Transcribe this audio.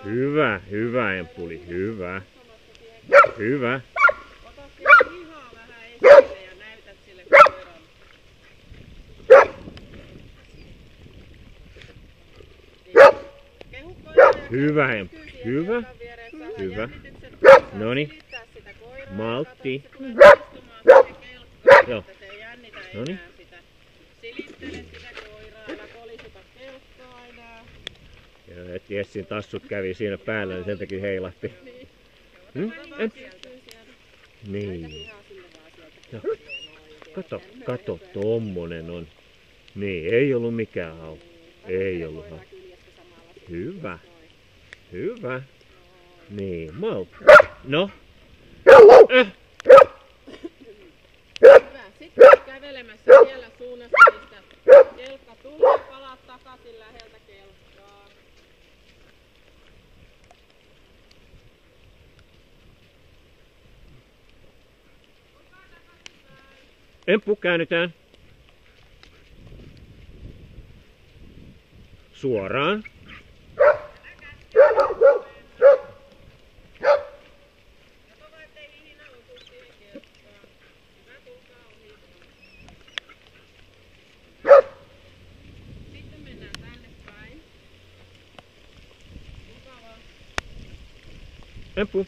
Hyvä, hyvä Empuli, hyvä. Hyvä. Ota siellä lihaa vähän esille ja näytät sille koiralle. Kehu koiraa ja Hyvä Empuli, hyvä. Hyvä. Noniin. Maltti. Joo. Noniin. Silittele sitä koiraa, älä kolisuta kelkkaa enää. Ja et Jessin tassut kävi siinä päällä, niin sen takia heilahti. Niin. Joo. Kato, kato, tommonen on. Niin, ei ollut mikään hau. Ei ollut hau. Hyvä. Hyvä. Niin, maltti. No. Hyvä. Sitten kävelemässä siellä suunnassa, mistä kelkka tulee, palaat takaisin läheltä kelkkaa. Emppu, käännytään. Suoraan. Sitten mennään tänne päin. Mukavaa. Emppu.